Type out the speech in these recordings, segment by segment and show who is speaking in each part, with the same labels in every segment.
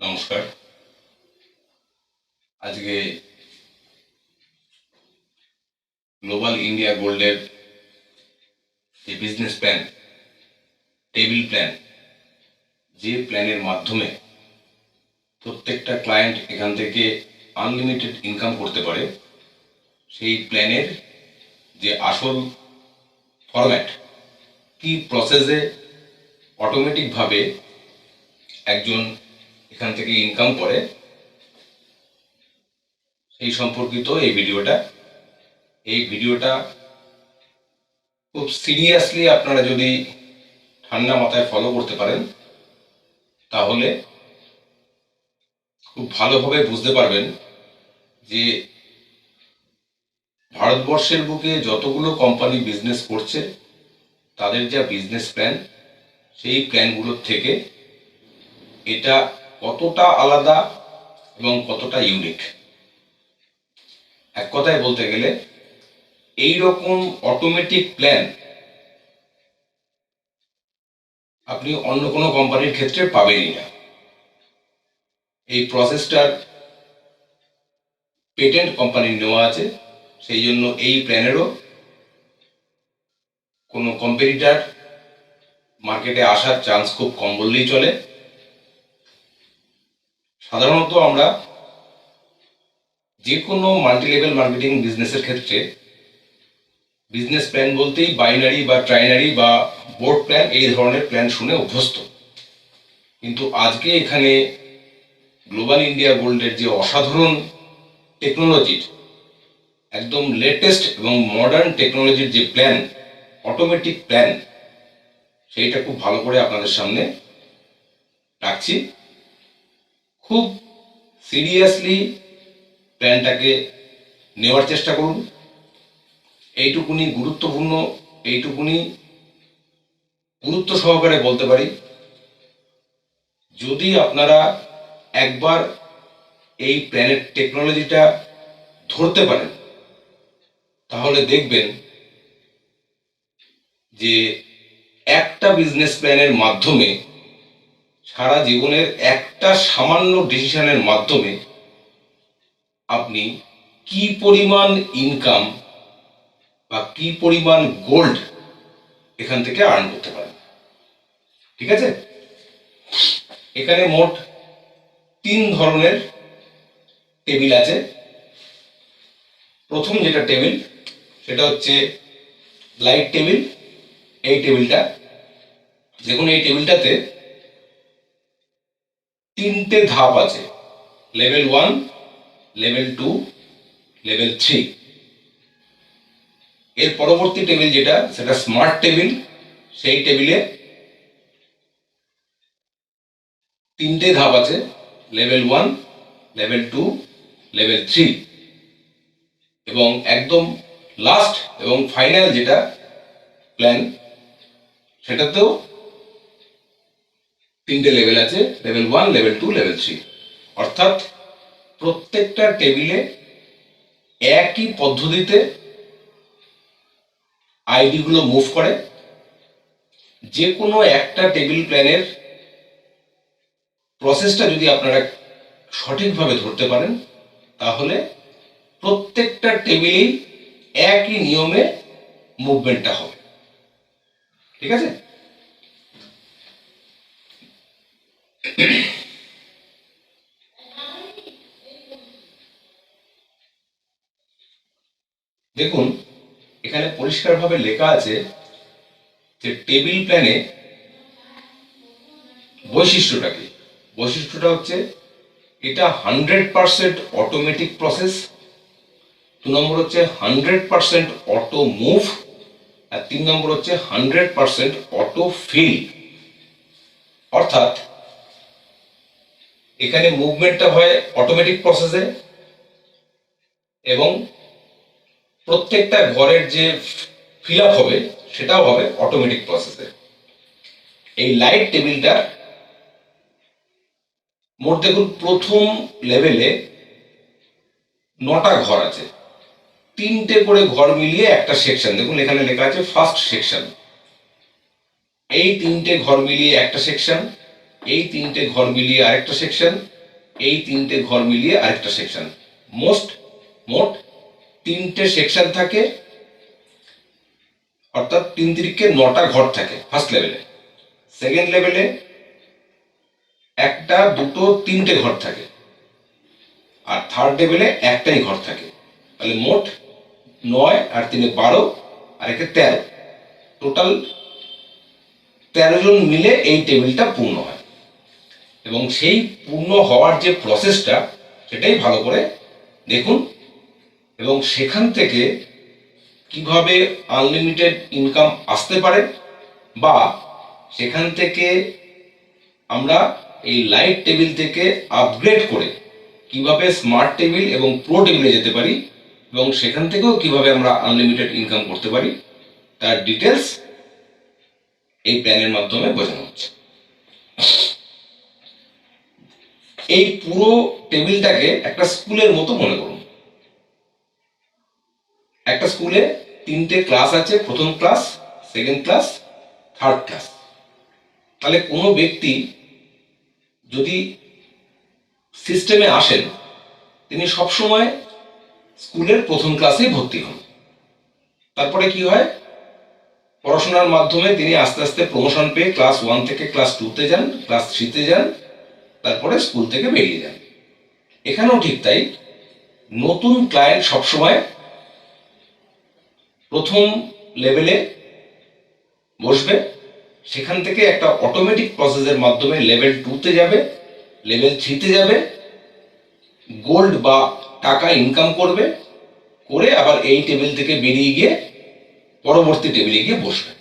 Speaker 1: নমস্কার। আজকে global India গোল্ডের যে বিজনেস প্ল্যান, টেবিল প্ল্যান, যে প্ল্যানের মাধ্যমে প্রত্যেকটা ক্লায়েন্ট এখান থেকে আনলিমিটেড ইনকাম করতে পারে, সেই প্ল্যানের যে আসল ফরম্যাট, কি প্রসেসে অটোমেটিকভাবে একজন এখান থেকে ইনকাম করে, সেই সম্পর্কিত এই ভিডিওটা খুব সিরিয়াসলি আপনারা যদি ঠান্ডা মাথায় ফলো করতে পারেন, তাহলে খুব ভালোভাবে বুঝতে পারবেন যে ভারতবর্ষের বুকে যতগুলো কোম্পানি বিজনেস করছে, তাদের যা বিজনেস প্ল্যান, সেই প্ল্যানগুলোর থেকে এটা কতটা আলাদা এবং কতটা ইউনিক। এক কথায় বলতে গেলে এই রকম অটোমেটিক প্ল্যান আপনি অন্য কোনো কোম্পানির ক্ষেত্রে পাবেনই না। এই প্রসেসটার পেটেন্ট কোম্পানির নেওয়া আছে, সেই জন্য এই প্ল্যানেরও কোনো কম্পিটিটর মার্কেটে আসার চান্স খুব কম বললেই চলে। সাধারণত আমরা যে কোনো মাল্টি লেভেল মার্কেটিং বিজনেসের ক্ষেত্রে বিজনেস প্ল্যান বলতেই বাইনারি বা ট্রাইনারি বা বোর্ড প্ল্যান, এই ধরনের প্ল্যান শুনে অভ্যস্ত। কিন্তু আজকে এখানে গ্লোবাল ইন্ডিয়া গোল্ডের যে অসাধারণ টেকনোলজির, একদম লেটেস্ট এবং মডার্ন টেকনোলজির যে প্ল্যান, অটোমেটিক প্ল্যান, সেইটা খুব ভালো করে আপনাদের সামনে রাখছি। খুব সিরিয়াসলি প্ল্যানটাকে নেওয়ার চেষ্টা করুন। এইটুকুনি গুরুত্বপূর্ণ, এইটুকুনি গুরুত্ব সহকারে বলতে পারি, যদি আপনারা একবার এই প্ল্যানের টেকনোলজিটা ধরতে পারেন, তাহলে দেখবেন যে একটা বিজনেস প্ল্যানের মাধ্যমে সারা জীবনের একটা সামান্য ডিসিশনের মাধ্যমে আপনি কি পরিমাণ ইনকাম বা কি পরিমাণ গোল্ড এখান থেকে আর্ন করতে পারেন। ঠিক আছে? এখানে মোট 3 ধরনের টেবিল আছে। প্রথম যেটা টেবিল, সেটা হচ্ছে লাইট টেবিল। এই টেবিলটা দেখুন, এই টেবিলটাতে 3টে ধাপ আছে, লেভেল 1, লেভেল 2, লেভেল 3। এর পরবর্তী টেবিল যেটা, সেটা স্মার্ট টেবিল। সেই টেবিলে 3টে ধাপ আছে, লেভেল 1, লেভেল 2, লেভেল 3। এবং একদম লাস্ট এবং ফাইনাল যেটা প্ল্যান, সেটাতেও 3টে লেভেল আছে, লেভেল 1, লেভেল 2, লেভেল 3। অর্থাৎ প্রত্যেকটা টেবিলে একই পদ্ধতিতে আইডিগুলো মুভ করে। যে কোনো একটা টেবিল প্ল্যানের প্রসেসটা যদি আপনারা সঠিকভাবে ধরতে পারেন, তাহলে প্রত্যেকটা টেবিলেই একই নিয়মে মুভমেন্টটা হবে। ঠিক আছে? দেখুন, এখানে পরিষ্কারভাবে লেখা আছে যে টেবিল প্ল্যানে বৈশিষ্ট্যটা কি। বৈশিষ্ট্যটা হচ্ছে এটা 100% অটোমেটিক প্রসেস। 2 নম্বর হচ্ছে 100% অটো মুভ। আর 3 নম্বর হচ্ছে 100% অটো ফিল। অর্থাৎ এখানে মুভমেন্টটা হয় অটোমেটিক প্রসেসে, এবং প্রত্যেকটা ঘরের যে ফিল আপ হবে সেটাও হবে অটোমেটিক প্রসেসে। এই লাইট টেবিলটা মোট দেখুন, প্রথম লেভেলে 9টা ঘর আছে, 3টে করে ঘর মিলিয়ে একটা সেকশন। দেখুন এখানে লেখা আছে ফার্স্ট সেকশন। এই 3টে ঘর মিলিয়ে একটা সেকশন, এই 3টে ঘর মিলিয়ে আরেকটা সেকশন, এই 3টে ঘর মিলিয়ে আরেকটা সেকশন। মোট 3টে সেকশন থাকে, অর্থাৎ 3 তিরিকে 9টা ঘর থাকে ফার্স্ট লেভেলে। সেকেন্ড লেভেলে 1টা 2টো 3টে ঘর থাকে, আর থার্ড লেভেলে 1টাই ঘর থাকে। তাহলে মোট 9 আর 3 12 আর 1 13, টোটাল 13 জন মিলে এই টেবিলটা পূর্ণ হয়। এবং সেই পূর্ণ হওয়ার যে প্রসেসটা সেটাই ভালো করে দেখুন, এবং সেখান থেকে কিভাবে আনলিমিটেড ইনকাম আসতে পারে, বা সেখান থেকে আমরা এই লাইট টেবিল থেকে আপগ্রেড করে কিভাবে স্মার্ট টেবিল এবং প্রো টেবিলে যেতে পারি, এবং সেখান থেকেও কিভাবে আমরা আনলিমিটেড ইনকাম করতে পারি, তার ডিটেলস এই প্ল্যানের মাধ্যমে বোঝানো হচ্ছে। এই পুরো টেবিলটাকে একটা স্কুলের মতো মনে করুন। একটা স্কুলে 3টে ক্লাস আছে, প্রথম class, second class, third class. তাহলে কোনো ব্যক্তি যদি সিস্টেমে আসেন, তিনি সবসময় স্কুলের প্রথম ক্লাসেই ভর্তি হন। তারপরে কি হয়, পড়াশোনার মাধ্যমে তিনি আস্তে আস্তে প্রমোশন পেয়ে ক্লাস 1 থেকে ক্লাস 2তে যান, ক্লাস 3তে যান, তারপরে স্কুল থেকে বেরিয়ে যান। এখানেও ঠিক তাই, নতুন ক্লায়েন্ট সবসময় প্রথম লেভেলে বসবে, সেখান থেকে একটা অটোমেটিক প্রসেসের মাধ্যমে লেভেল 2তে যাবে, লেভেল 3তে যাবে, গোল্ড বা টাকা ইনকাম করবে, করে আবার এই টেবিল থেকে বেরিয়ে গিয়ে পরবর্তী টেবিলে গিয়ে বসবে।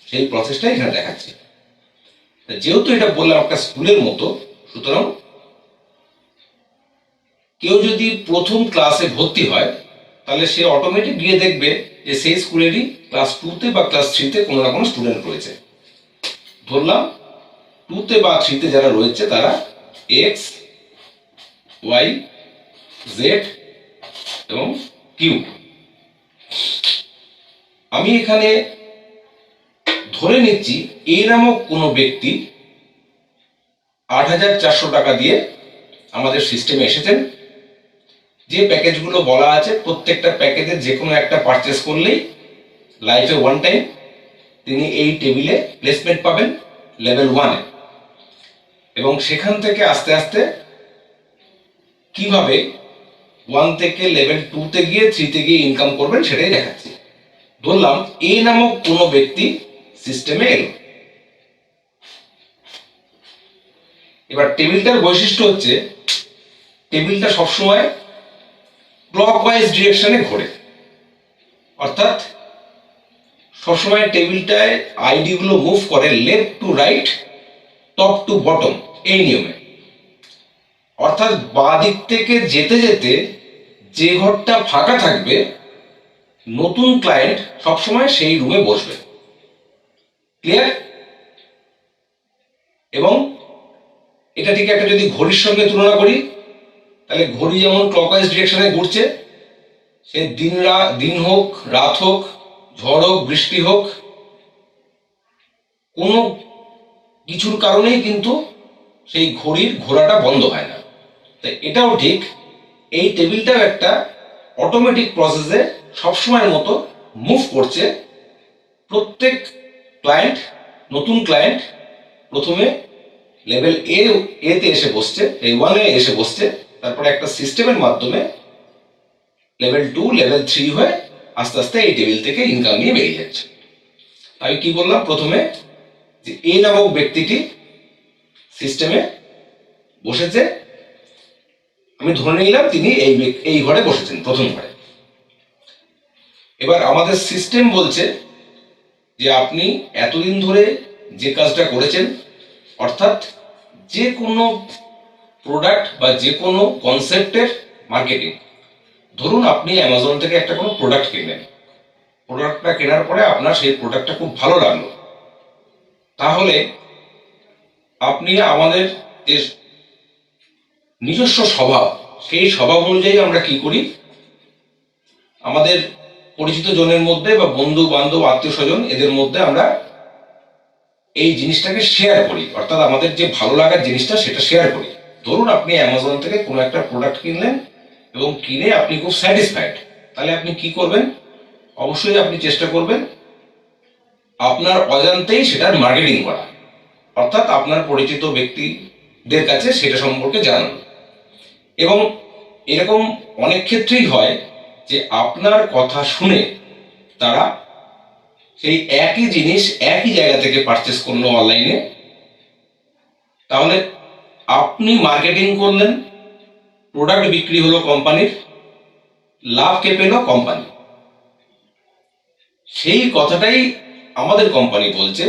Speaker 1: সেই প্রসেসটা এখানে দেখাচ্ছি। যেহেতু এটা বললাম একটা স্কুলের মতো, সুতরাং কেউ যদি প্রথম ক্লাসে ভর্তি হয়, তাহলে সে অটোমেটিক গিয়ে দেখবে যে সেই স্কুলেরই ক্লাস 2তে বা ক্লাস 3তে কোনো না কোনো স্টুডেন্ট রয়েছে। ধরলাম 2তে বা 3তে যারা রয়েছে তারা এক্স, ওয়াই, জেড এবং কিউ। আমি এখানে ধরে নিচ্ছি এ নামক কোনো ব্যক্তি 8,400 টাকা দিয়ে আমাদের সিস্টেমে এসেছেন। যে প্যাকেজগুলো বলা আছে, প্রত্যেকটা প্যাকেজের যে কোনো একটা পারচেস করলেই লাইফে 1 টাইম তিনি এই টেবিলে প্লেসমেন্ট পাবেন লেভেল 1-এ, এবং সেখান থেকে আস্তে আস্তে কিভাবে 1 থেকে লেভেল 2তে গিয়ে 3তে গিয়ে ইনকাম করবেন সেটাই দেখাচ্ছি। ধরলাম এ নামক কোনো ব্যক্তি সিস্টেমে এলো। এবার টেবিলটার বৈশিষ্ট্য হচ্ছে, টেবিলটা সবসময় ক্লকওয়াইজ ডিরেকশনে ঘোরে, অর্থাৎ সবসময় টেবিলটায় আইডি গুলো মুভ করে left to right, top to bottom, এই নিয়মে। অর্থাৎ বাঁ দিক থেকে যেতে যেতে যে ঘরটা ফাঁকা থাকবে, নতুন ক্লায়েন্ট সবসময় সেই রুমে বসবে। ক্লিয়ার? এবং এটা ঠিক একটা যদি ঘড়ির সঙ্গে তুলনা করি, তাহলে ঘড়ি যেমন ক্লকওয়াইজ ডিরেকশনে ঘুরছে, সে দিন হোক, রাত হোক, ঝড় হোক, বৃষ্টি হোক, কোনো কিছুর কারণেই কিন্তু সেই ঘড়ির ঘোরাটা বন্ধ হয় না। তাই এটাও ঠিক, এই টেবিলটাও একটা অটোমেটিক প্রসেসে সবসময়ের মতো মুভ করছে। প্রত্যেক ক্লায়েন্ট, নতুন ক্লায়েন্ট প্রথমে লেভেল এতে এসে বসছে, এই 1-এ এসে বসছে, তারপরে একটা সিস্টেমের মাধ্যমে লেভেল 2, লেভেল 3 হয়ে আস্তে আস্তে এই টেবিল থেকে ইনকাম নিয়ে বেরিয়ে যাচ্ছে। আমি কি বললাম প্রথমে, যে এ নামক ব্যক্তিটি সিস্টেমে বসেছে, আমি ধরে নিলাম তিনি এই ঘরে বসেছেন, প্রথম ঘরে। এবার আমাদের সিস্টেম বলছে যে আপনি এতদিন ধরে যে কাজটা করেছেন, অর্থাৎ যে কোনো প্রোডাক্ট বা যে কোনো কনসেপ্টের মার্কেটিং, ধরুন আপনি অ্যামাজন থেকে একটা কোনো প্রোডাক্ট কিনলেন, প্রোডাক্টটা কেনার পরে আপনার সেই প্রোডাক্টটা খুব ভালো লাগলো, তাহলে আপনি আমাদের যে নিজস্ব স্বভাব, সেই স্বভাব অনুযায়ী আমরা কি করি, আমাদের পরিচিত জনের মধ্যে বা বন্ধু বান্ধব আত্মীয় স্বজন এদের মধ্যে আমরা এই জিনিসটাকে শেয়ার করি, অর্থাৎ আমাদের যে ভালো লাগার জিনিসটা সেটা শেয়ার করি। ধরুন আপনি অ্যামাজন থেকে কোনো একটা প্রোডাক্ট কিনলেন এবং কিনে আপনি খুব স্যাটিসফাইড, তাহলে আপনি কি করবেন? অবশ্যই আপনি চেষ্টা করবেন আপনার অজান্তেই সেটার মার্কেটিং করা, অর্থাৎ আপনার পরিচিত ব্যক্তিদের কাছে সেটা সম্পর্কে জানানো। এবং এরকম অনেক ক্ষেত্রেই হয় যে আপনার কথা শুনে তারা সেই একই জিনিস একই জায়গা থেকে পারচেস করলো অনলাইনে। তাহলে আপনি মার্কেটিং করলেন, প্রোডাক্ট বিক্রি হলো কোম্পানির, লাভ কে পেল? কোম্পানি। সেই কথাটাই আমাদের কোম্পানি বলছে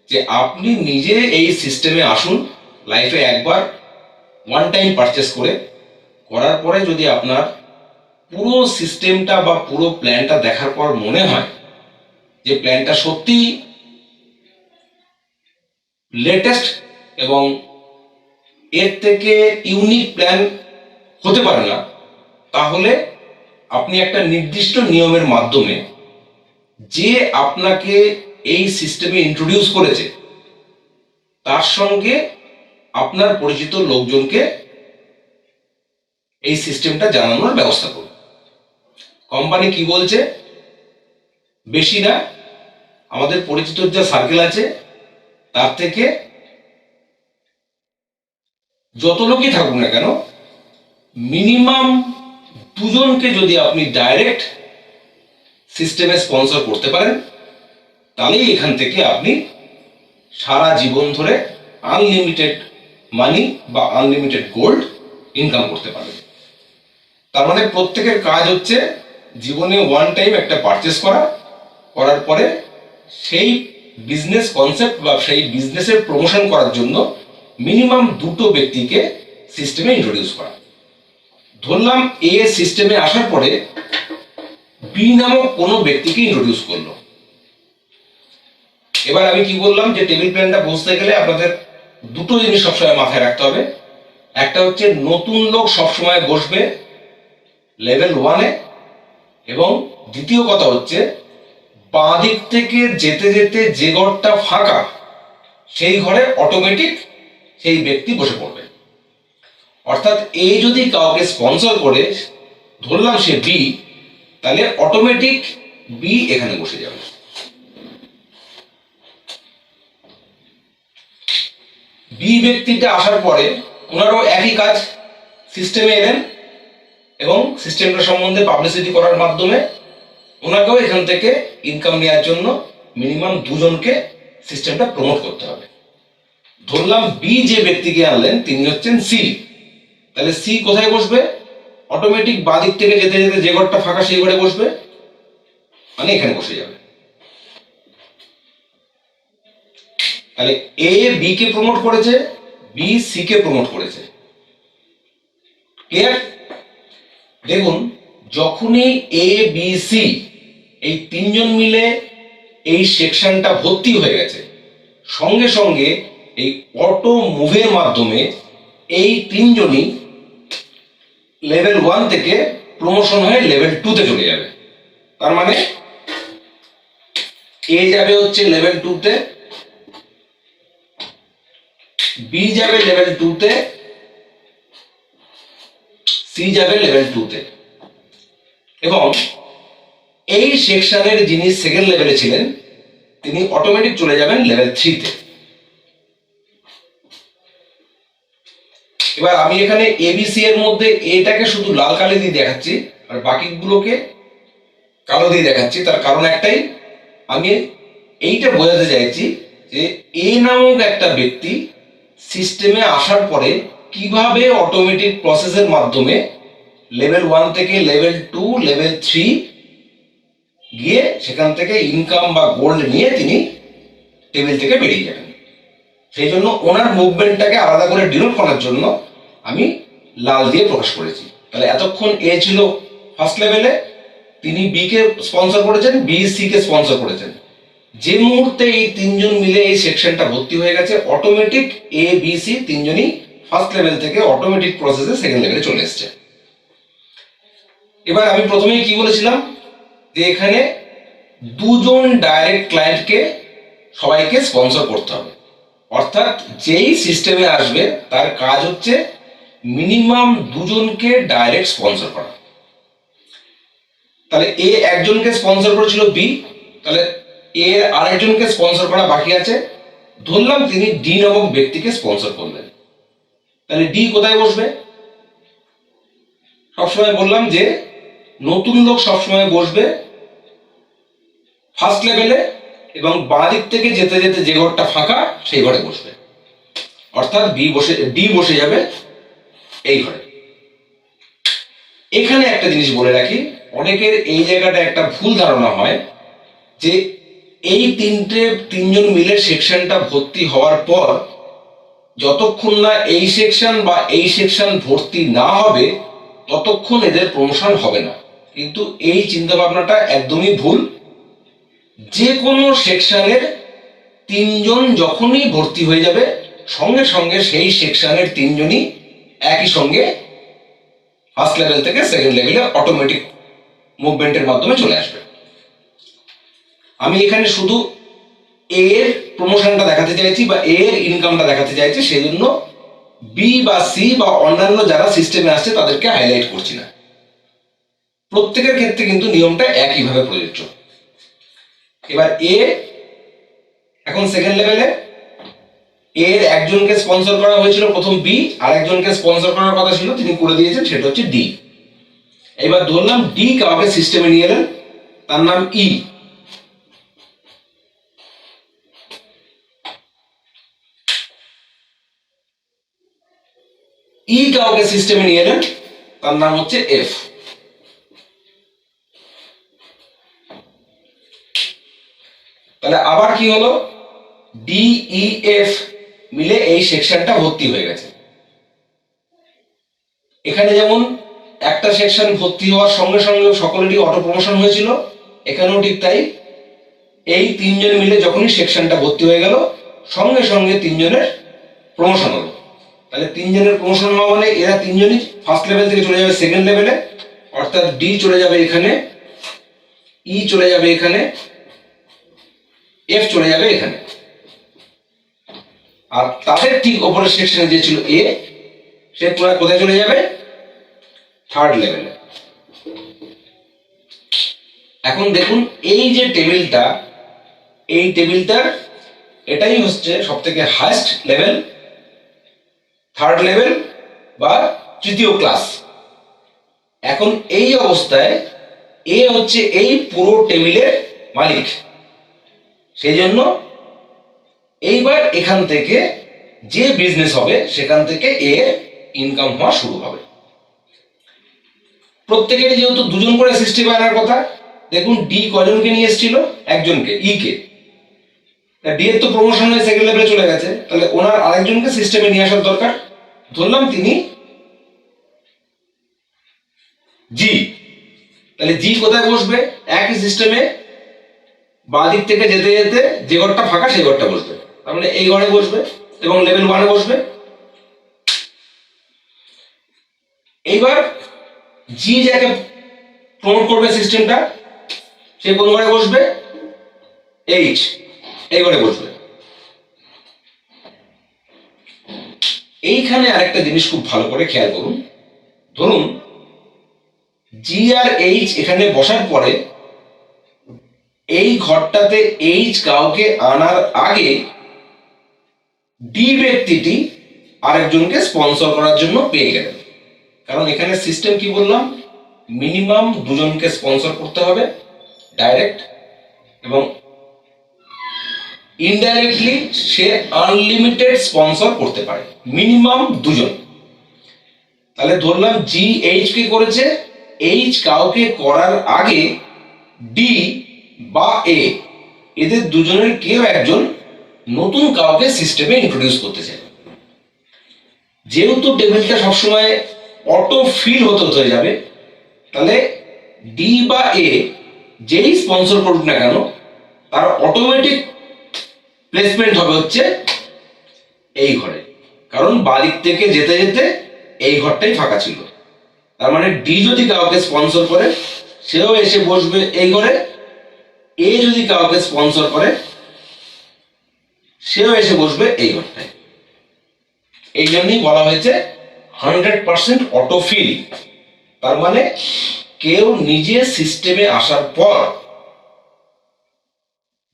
Speaker 1: যে আপনি নিজে এই সিস্টেমে আসুন, লাইফে একবার ওয়ান টাইম পারচেস করার পরে যদি আপনার পুরো সিস্টেমটা বা পুরো প্ল্যানটা দেখার পর মনে হয় যে প্ল্যানটা সত্যি লেটেস্ট এবং এর থেকে ইউনিক প্ল্যান হতে পারে না, তাহলে আপনি একটা নির্দিষ্ট নিয়মের মাধ্যমে যে আপনাকে এই সিস্টেমে ইন্ট্রোডিউস করেছে তার সঙ্গে আপনার পরিচিত লোকজনকে এই সিস্টেমটা জানানোর ব্যবস্থা করুন। কোম্পানি কি বলছে? বেশি না, আমাদের পরিচিত যা সার্কেল আছে তার থেকে যত লোকই থাকুক না কেন, মিনিমাম 2 জনকে যদি আপনি ডাইরেক্ট সিস্টেমে স্পন্সর করতে পারেন, তাহলেই এখান থেকে আপনি সারা জীবন ধরে আনলিমিটেড মানি বা আনলিমিটেড গোল্ড ইনকাম করতে পারবেন। তার মানে প্রত্যেকের কাজ হচ্ছে জীবনে ওয়ান টাইম একটা পারচেস করার পরে সেই বিজনেস কনসেপ্ট বা সেই বিজনেসের প্রমোশন করার জন্য মিনিমাম 2টো ব্যক্তিকে সিস্টেমে ইন্ট্রোডিউস করা। ধরলাম এ সিস্টেমে আসার পরে বি নামক কোনো ব্যক্তিকে ইন্ট্রোডিউস করলো। এবার আমি কি বললাম যে টেবিল প্ল্যানটা বুঝতে গেলে আপনাদের 2টো জিনিস সবসময় মাথায় রাখতে হবে। একটা হচ্ছে নতুন লোক সবসময় বসবে লেভেল 1-এ, এবং দ্বিতীয় কথা হচ্ছে বাঁ দিক থেকে যেতে যেতে যে ঘরটা ফাঁকা সেই ঘরে অটোমেটিক সেই ব্যক্তি বসে পড়বে। অর্থাৎ এ যদি কাউকে স্পন্সর করে, ধরলাম সে বি, তাহলে অটোমেটিক বি এখানে বসে যাবে। বি ব্যক্তিটা আসার পরে ওনারও একই কাজ, সিস্টেমে এলেন এবং সিস্টেমটা সম্বন্ধে পাবলিসিটি করার মাধ্যমে ওনাকেও এখান থেকে ইনকাম নেওয়ার জন্য মিনিমাম 2 জনকে সিস্টেমটা প্রমোট করতে হবে। ধরলাম বি যে ব্যক্তিকে আনলেন তিনি হচ্ছেন সি, তাহলে সি কোথায় বসবে? অটোমেটিক বাঁ দিক থেকে যেতে যেতে যে ঘরটা ফাঁকা সেই ঘরে বসবে, মানে এখানে বসে যাবে। তাহলে এ বি কে প্রমোট করেছে, বি সি কে প্রমোট করেছে। ক্লিয়ার? দেখুন, যখনই এ বি সি এই 3 জন মিলে এই সেকশনটা ভর্তি হয়ে গেছে, সঙ্গে সঙ্গে এই অটো মুভের মাধ্যমে এই 3 জনই লেভেল 1 থেকে প্রমোশন হয়ে লেভেল 2-তে চলে যাবে। তার মানে এ যাবে হচ্ছে লেভেল 2-তে, বি যাবে লেভেল 2-তে, সি যাবে লেভেল 2-তে, এবং এই সেকশনের যিনি সেকেন্ড লেভেলে ছিলেন তিনি অটোমেটিক চলে যাবেন লেভেল 3-তে। এবার আমি এখানে এবিসি এর মধ্যে এটাকে শুধু লাল কালি দিয়ে দেখাচ্ছি আর বাকিগুলোকে কালো দিয়ে দেখাচ্ছি। তার কারণ একটাই, আমি এইটা বোঝাতে চাইছি যে এ নামক একটা ব্যক্তি সিস্টেমে আসার পরে কিভাবে অটোমেটিক প্রসেসের মাধ্যমে লেভেল 1 থেকে লেভেল 2, লেভেল 3 গিয়ে সেখান থেকে ইনকাম বা গোল্ড নিয়ে তিনি টেবিল থেকে বেরিয়ে যাবেন। সেই জন্য ওনার মুভমেন্টটাকে আলাদা করে ডিনোট করার জন্য আমি লাল দিয়ে প্রকাশ করেছি। তাহলে এতক্ষণ এ ছিল ফার্স্ট লেভেলে, তিনি বি কে স্পন্সর করেছেন, বি সি কে স্পন্সর করেছেন। যে মুহূর্তে এই 3 জন মিলে এই সেকশনটা ভর্তি হয়ে গেছে, অটোমেটিক এ বি সি 3 জনই ফার্স্ট লেভেল থেকে অটোমেটিক প্রসেসে সেকেন্ড লেভেলে চলে এসছে। এবার আমি প্রথমেই কি বলেছিলাম যে এখানে 2 জন ডাইরেক্ট ক্লায়েন্টকে সবাইকে স্পন্সর করতে হবে। অর্থাৎ যেই সিস্টেমে আসবে তার কাজ হচ্ছে মিনিমাম দুজনকে ডাইরেক্ট স্পন্সর করা। তাহলে এ একজনকে স্পন্সর করেছিল বি, তাহলে এর আরেকজনকে স্পন্সর করা বাকি আছে। ধরলাম তিনি ডি নামক ব্যক্তিকে স্পন্সর করলেন, তাহলে ডি কোথায় বসবে? সবসময় বললাম যে নতুন লোক সবসময় বসবে ফার্স্ট লেভেলে, এবং বাঁ দিক থেকে যেতে যেতে যে ঘরটা ফাঁকা সেই ঘরে বসবে, অর্থাৎ ডি বসে যাবে এই ঘরে। এখানে একটা জিনিস বলে রাখি, অনেকের এই জায়গাটা একটা ভুল ধারণা হয় যে এই তিনজন মিলে সেকশনটা ভর্তি হওয়ার পর যতক্ষণ না এই সেকশন বা এই সেকশন ভর্তি না হবে ততক্ষণ এদের প্রমোশন হবে না। কিন্তু এই চিন্তা ভাবনাটা একদমই ভুল। যে কোনো সেকশনের তিনজন যখনই ভর্তি হয়ে যাবে সঙ্গে সঙ্গে সেই সেকশনের তিনজনই একই সঙ্গে ফার্স্ট লেভেল থেকে সেকেন্ড লেভেলে অটোমেটিক মুভমেন্টের মাধ্যমে চলে আসবে। আমি এখানে শুধু এর প্রমোশনটা দেখাতে চাইছি বা এর ইনকামটা দেখাতে চাইছি, সেই জন্য বি বা সি বা অন্যান্য যারা সিস্টেমে আসছে তাদেরকে হাইলাইট করছি না। প্রত্যেকের ক্ষেত্রে কিন্তু নিয়মটা একইভাবে প্রযোজ্য। এবার এ এখন সেকেন্ড লেভেলে, এর একজনকে স্পন্সর করা হয়েছিল প্রথম বি, আর একজনকে স্পন্সর করার কথা ছিল তিনি করে দিয়েছেন, সেটা হচ্ছে ডি। এবার ধরলাম ডি কাউকে সিস্টেমে নিয়ে এলেন, তার নাম ই। ই কাউকে সিস্টেমে নিয়ে এলেন, তার নাম হচ্ছে এফ। তাহলে আবার কি হলো, ডি ই এফ মিলে এই সেকশনটা ভর্তি হয়ে গেছে। এখানে যেমন একটা সেকশন ভর্তি হওয়ার সঙ্গে সঙ্গে সকলেরই অটো প্রমোশন হয়েছিল, এখানেও ঠিক তাই। এই তিনজন মিলে যখনই সেকশনটা ভর্তি হয়ে গেল সঙ্গে সঙ্গে তিনজনের প্রমোশন হলো। তাহলে তিনজনের প্রমোশন হওয়া মানে এরা তিনজনই ফার্স্ট লেভেল থেকে চলে যাবে সেকেন্ড লেভেলে, অর্থাৎ ডি চলে যাবে এখানে, ই চলে যাবে এখানে, এফ চলে যাবে এখানে। আর তাদের ঠিক ওপরের সেকশনে যে ছিল এ, সে কোথায় চলে যাবে? থার্ড লেভেলে। এখন দেখুন এই যে টেবিলটা, এই টেবিলটার এটাই হচ্ছে সব থেকে হাইস্ট লেভেল, থার্ড লেভেল বা তৃতীয় ক্লাস। এখন এই অবস্থায় এ হচ্ছে এই পুরো টেবিলের মালিক, সেই জন্য এইবার এখান থেকে যে বিজনেস হবে সেখান থেকে এর ইনকাম হওয়া শুরু হবে। প্রত্যেকের যেহেতু দুজন করে সিস্টেমে আনার কথা, দেখুন ডি কজনকে নিয়ে এসেছিল? একজনকে, ই কে। ডি এর তো প্রমোশন হয়ে সেকেন্ড লেভেলে চলে গেছে, তাহলে ওনার আরেকজনকে সিস্টেমে নিয়ে আসার দরকার। ধরলাম তিনি জি। তাহলে জি কোথায় বসবে? একই সিস্টেমে বাঁ দিক থেকে যেতে যেতে যে ঘরটা ফাঁকা সেই ঘরটা বসবে, তার মানে এই ঘরে বসবে এবং লেভেল 1-এ বসবে। এইবার জি যাকে প্রমোট করবে সিস্টেমটা, সে কোন ঘরে বসবে? এইচ, এই ঘরে বসবে। এইখানে আরেকটা জিনিস খুব ভালো করে খেয়াল করুন। ধরুন জি আর এইচ এখানে বসার পরে এই ঘরটাতে এইচ কাউকে আনার আগে ডি ব্যক্তিটি আরেকজনকে স্পন্সর করার জন্য পেয়ে গেলেন। কারণ এখানে সিস্টেম কি বললাম, মিনিমাম দুজনকে স্পন্সর করতে হবে ডাইরেক্ট, এবং ইনডাইরেক্টলি সে আনলিমিটেড স্পন্সর করতে পারে, মিনিমাম দুজন। তাহলে ধরলাম জি এইচ কে করেছে, এইচ কাউকে করার আগে ডি বা এ এদের দুজনের কেউ একজন নতুন কাউকে সিস্টেমে ইন্ট্রোডিউস করতে চায়। যেহেতু টেবিলটা সবসময় অটো ফিল হয়ে যাবে, তাহলে ডি বা এ যেই স্পন্সর করুক না কেন তার অটোমেটিক প্লেসমেন্ট হবে হচ্ছে এই ঘরে, কারণ বাদিক থেকে যেতে যেতে এই ঘরটাই ফাঁকা ছিল। তার মানে ডি যদি কাউকে স্পন্সর করে সেও এসে বসবে এই ঘরে, এ যদি কাউকে স্পন্সর করে সেও এসে বসবে এই ঘরটায়। এই জন্যই বলা হয়েছে 100% অটোফিল। তার মানে কেউ নিজে সিস্টেমে আসার পর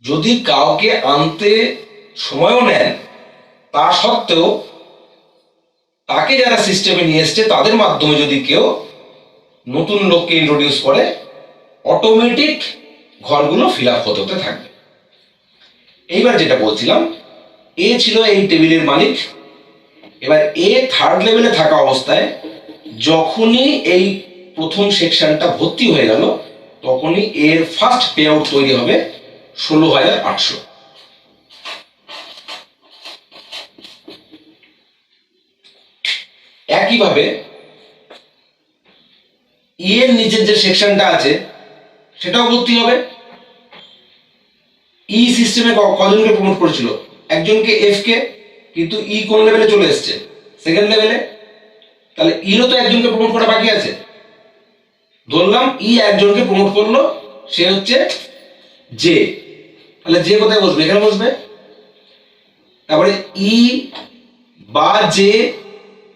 Speaker 1: যদি কাউকে আনতে সময়ও নেন, তা সত্ত্বেও তাকে যারা সিস্টেমে নিয়ে এসছে তাদের মাধ্যমে যদি কেউ নতুন লোককে ইন্ট্রোডিউস করে, অটোমেটিক ঘরগুলো ফিল আপ হতে হতে থাকবে। এইবার যেটা বলছিলাম, এ ছিল এই টেবিলের মালিক। এবার এ থার্ড লেভেলে থাকা অবস্থায় যখনই এই প্রথম সেকশনটা ভর্তি হয়ে গেল, তখনই এর ফার্স্ট পে আউট তৈরি হবে 16,800। একইভাবে ই এর নিচের যে সেকশনটা আছে সেটাও ভর্তি হবে। ই সিস্টেমে কজনকে প্রমোট করেছিল? একজনকে, এফ কে, কিন্তু ই কোন লেভেলে চলে এসছে? সেকেন্ড লেভেলে। তাহলে ইরও তো একজনকে প্রমোট করা বাকি আছে। ধরলাম ই একজনকে প্রমোট করলো, সে হচ্ছে জে। তাহলে জে কোথায় বসবে? এখানে বসবে। তারপরে ই বা জে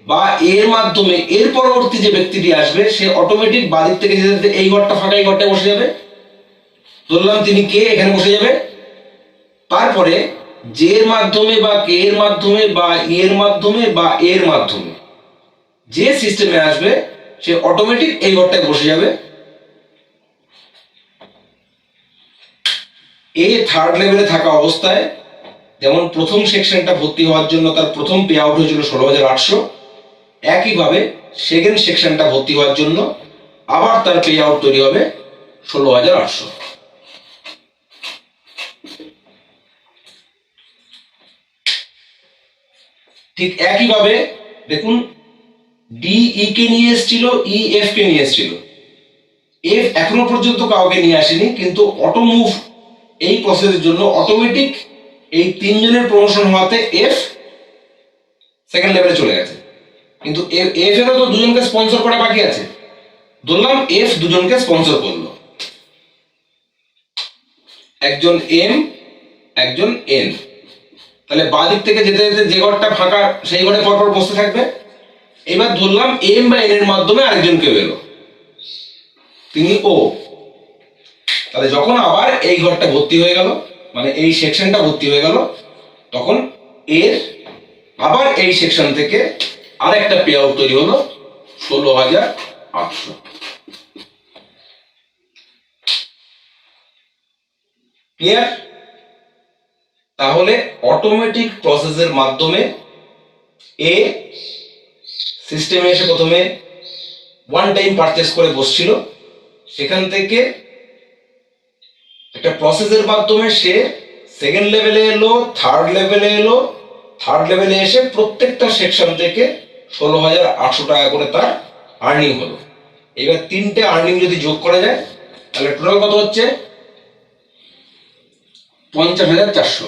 Speaker 1: বা এর মাধ্যমে এর পরবর্তী যে ব্যক্তিটি আসবে, সে অটোমেটিক বাদিক থেকে যেতে এই ঘরটা ফাঁকা, এই ঘরটায় বসে যাবে। ধরলাম তিনি কে, এখানে বসে যাবে। তারপরে জে এর মাধ্যমে বা কে এর মাধ্যমে বা ই এর মাধ্যমে বা এর মাধ্যমে যে সিস্টেমে আসবে, সে অটোমেটিক এই ঘরটায় বসে যাবে। এ থার্ড লেভেলে থাকা অবস্থায় যেমন প্রথম সেকশনটা ভর্তি হওয়ার জন্য তার প্রথম পে আউট হয়েছিল 16,800, একইভাবে সেকেন্ড সেকশনটা ভর্তি হওয়ার জন্য আবার তার পে আউট তৈরি হবে 16,800। ঠিক একইভাবে দেখুন, ডি ই কে নিয়ে এসেছিল, ই এফ কে নিয়ে এসেছিল। এফ এখনো পর্যন্ত কাউকে নিয়ে আসেনি, কিন্তু অটো মুভ এই প্রসেসের জন্য অটোমেটিক এই তিনজনের প্রমোশন হওয়াতে এফ সেকেন্ড লেভেলে চলে গেছে। কিন্তু এফ এরও তো দুজনকে স্পন্সর করা বাকি আছে। ধরলাম এফ দুজনকে স্পন্সর করলো, একজন এম, একজন এন। তাহলে বাঁ দিক থেকে যেতে যেতে যে ঘরটা ফাঁকা, সেই ঘরে পরপর বসতে থাকবে। এবার ধরলাম এম বা এন এর মাধ্যমে আরেকজন কেউ এলো, তিনি ও। তাহলে যখন আবার এই ঘরটা ভর্তি হয়ে গেল, মানে এই সেকশনটা ভর্তি হয়ে গেল, তখন এর আবার এই সেকশন থেকে আরেকটা পে আউট তৈরি হলো 16,800। ক্লিয়ার? তাহলে অটোমেটিক প্রসেসের মাধ্যমে এ সিস্টেমে এসে প্রথমে ওয়ান টাইম পারচেস করে বসছিল, সেখান থেকে একটা প্রসেসের মাধ্যমে সে সেকেন্ড লেভেলে এলো, থার্ড লেভেলে এলো। থার্ড লেভেলে এসে প্রত্যেকটা সেকশন থেকে 16,800 টাকা করে তার আর্নিং হলো। এবার তিনটে আর্নিং যদি যোগ করা যায়, তাহলে টোটাল কত হচ্ছে? 50,400।